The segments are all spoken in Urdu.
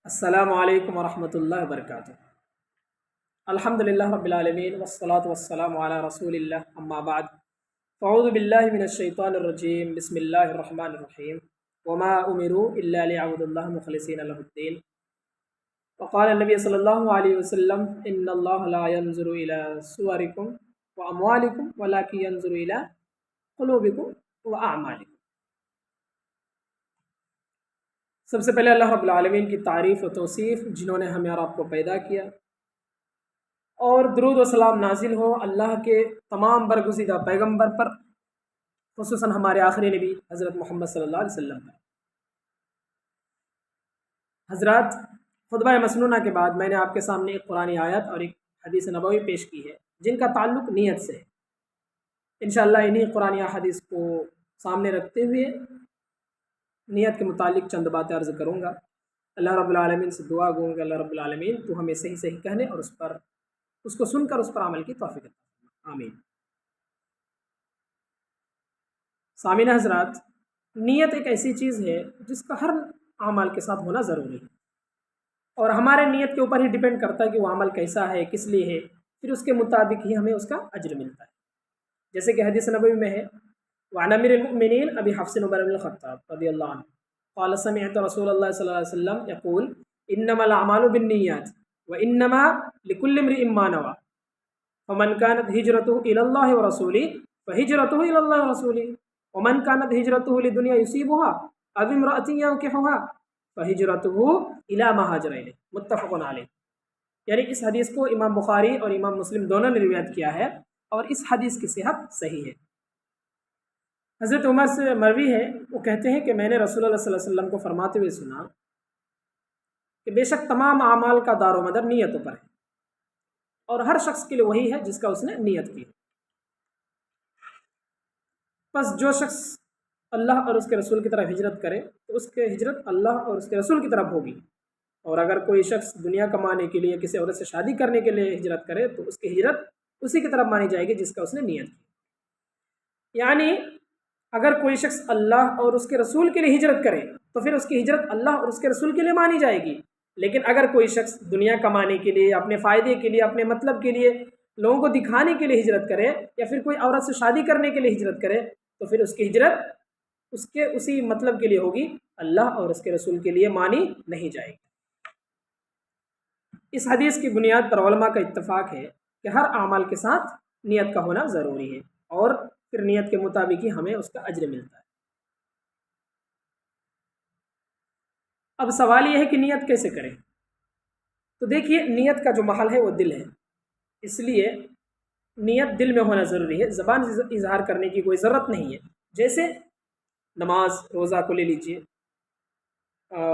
السلام علیکم ورحمۃ اللہ وبرکاتہ۔ الحمدللہ رب العالمین والصلاة والسلام علی رسول اللہ، اما بعد فاعوذ باللہ من الشیطان الرجیم، بسم اللہ الرحمن الرحیم، وما امروا الا ليعبدوا اللہ مخلصین لہ الدین، وقال النبی صلی اللہ علیہ وسلم ان اللہ لا ينظر الى صورکم واموالکم ولکن ينظر الى قلوبکم واعمالکم۔ سب سے پہلے اللہ رب العالمین کی تعریف و توصیف، جنہوں نے ہمیں اور آپ کو پیدا کیا، اور درود و سلام نازل ہو اللہ کے تمام برگزیدہ پیغمبر پر، خصوصاً ہمارے آخری نبی حضرت محمد صلی اللہ علیہ وسلم پر۔ حضرات، خطبہ مسنونہ کے بعد میں نے آپ کے سامنے ایک قرآنی آیت اور ایک حدیث نبوی پیش کی ہے، جن کا تعلق نیت سے ہے۔ انشاءاللہ انہی قرآنی حدیث کو سامنے رکھتے ہوئے نیت کے متعلق چند باتیں عرض کروں گا۔ اللہ رب العالمین سے دعا گوں گا اللہ رب العالمین تو ہمیں صحیح صحیح کہنے اور اس کو سن کر اس پر عمل کی توفیق عطا فرمائے، آمین۔ سامعین حضرات، نیت ایک ایسی چیز ہے جس کا ہر اعمال کے ساتھ ہونا ضروری ہے، اور ہمارے نیت کے اوپر ہی ڈیپینڈ کرتا ہے کہ وہ عمل کیسا ہے، کس لیے ہے، پھر اس کے مطابق ہی ہمیں اس کا اجر ملتا ہے۔ جیسے کہ حدیث نبوی میں ہے، وعن امیر المؤمنین ابی حفص عمر بن الخطاب رضی اللہ عنہ قال سمعت رسول اللہ صلی اللہ علیہ وسلم یقول انما الاعمال بالنیات وانما لكل امرئ ما نوى فمن كانت هجرته الى الله ورسوله فهجرته الى الله ورسوله ومن كانت هجرته لدنيا يصيبها او امرأة ينكحها فهجرته الى ما هاجر اليه، متفق علیہ۔ یعنی اس حدیث کو امام بخاری اور امام مسلم دونوں نے روایت کیا ہے، اور اس حدیث کی صحت صحیح ہے۔ حضرت عمر سے مروی ہے، وہ کہتے ہیں کہ میں نے رسول اللہ صلی اللہ علیہ وسلم کو فرماتے ہوئے سنا کہ بے شک تمام اعمال کا دار و مدار نیتوں پر ہے، اور ہر شخص کے لیے وہی ہے جس کا اس نے نیت کی۔ بس جو شخص اللہ اور اس کے رسول کی طرف ہجرت کرے تو اس کے ہجرت اللہ اور اس کے رسول کی طرف ہوگی، اور اگر کوئی شخص دنیا کمانے کے لیے کسی عورت سے شادی کرنے کے لیے ہجرت کرے تو اس کی ہجرت اسی کی طرف مانی جائے گی جس کا اس نے نیت کی۔ یعنی اگر کوئی شخص اللہ اور اس کے رسول کے لیے ہجرت کرے تو پھر اس کی ہجرت اللہ اور اس کے رسول کے لیے مانی جائے گی، لیکن اگر کوئی شخص دنیا کمانے کے لیے، اپنے فائدے کے لیے، اپنے مطلب کے لیے، لوگوں کو دکھانے کے لیے ہجرت کرے، یا پھر کوئی عورت سے شادی کرنے کے لیے ہجرت کرے تو پھر اس کی ہجرت اس کے اسی مطلب کے لیے ہوگی، اللہ اور اس کے رسول کے لیے مانی نہیں جائے گی۔ اس حدیث کی بنیاد پر علماء کا اتفاق ہے کہ ہر اعمال کے ساتھ نیت کا ہونا ضروری ہے، اور پھر نیت کے مطابق ہی ہمیں اس کا اجر ملتا ہے۔ اب سوال یہ ہے کہ نیت کیسے کریں؟ تو دیکھیے، نیت کا جو محل ہے وہ دل ہے، اس لیے نیت دل میں ہونا ضروری ہے، زبان سے اظہار کرنے کی کوئی ضرورت نہیں ہے۔ جیسے نماز روزہ کو لے لیجئے،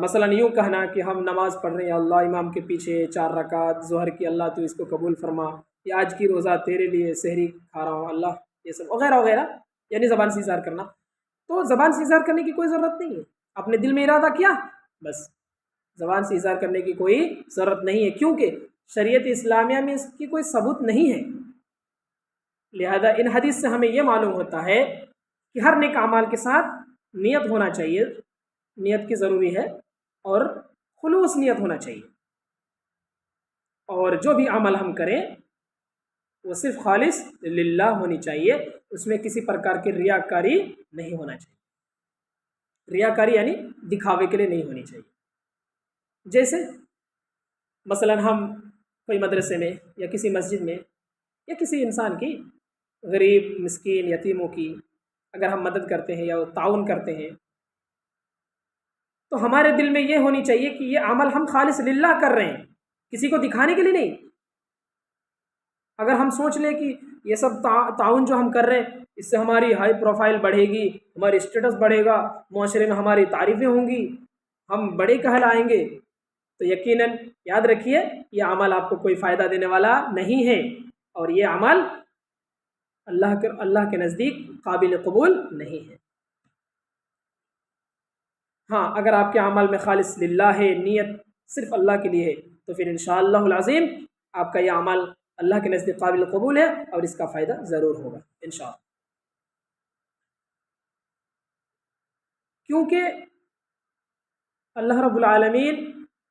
مثلا یوں کہنا کہ ہم نماز پڑھ رہے ہیں اللہ امام کے پیچھے 4 رکعت ظہر کی، اللہ تو اس کو قبول فرما، یا آج کی روزہ تیرے لیے سحری کھا رہا ہوں اللہ، یہ سب وغیرہ وغیرہ، یعنی زبان سے اظہار کرنا۔ تو زبان سے اظہار کرنے کی کوئی ضرورت نہیں ہے، اپنے دل میں ارادہ کیا، بس زبان سے اظہار کرنے کی کوئی ضرورت نہیں ہے، کیونکہ شریعت اسلامیہ میں اس کی کوئی ثبوت نہیں ہے۔ لہذا ان حدیث سے ہمیں یہ معلوم ہوتا ہے کہ ہر نیک اعمال کے ساتھ نیت ہونا چاہیے، نیت کی ضروری ہے، اور خلوص نیت ہونا چاہیے، اور جو بھی عمل ہم کریں وہ صرف خالص للہ ہونی چاہیے، اس میں کسی پرکار کی ریاکاری نہیں ہونا چاہیے۔ ریاکاری یعنی دکھاوے کے لیے نہیں ہونی چاہیے۔ جیسے مثلا ہم کوئی مدرسے میں یا کسی مسجد میں یا کسی انسان کی، غریب مسکین یتیموں کی اگر ہم مدد کرتے ہیں یا تعاون کرتے ہیں تو ہمارے دل میں یہ ہونی چاہیے کہ یہ عمل ہم خالص للہ کر رہے ہیں، کسی کو دکھانے کے لیے نہیں۔ اگر ہم سوچ لیں کہ یہ سب تعاون جو ہم کر رہے ہیں اس سے ہماری ہائی پروفائل بڑھے گی، ہماری اسٹیٹس بڑھے گا، معاشرے میں ہماری تعریفیں ہوں گی، ہم بڑے کہلائیں گے، تو یقیناً یاد رکھیے یہ عمل آپ کو کوئی فائدہ دینے والا نہیں ہے، اور یہ عمل اللہ کے نزدیک قابل قبول نہیں ہے۔ ہاں، اگر آپ کے عمل میں خالص للہ ہے، نیت صرف اللہ کے لیے ہے، تو پھر انشاءاللہ العظیم آپ کا یہ عمل اللہ کے نزدیک قابل قبول ہے، اور اس کا فائدہ ضرور ہوگا انشاءاللہ۔ کیونکہ اللہ رب العالمین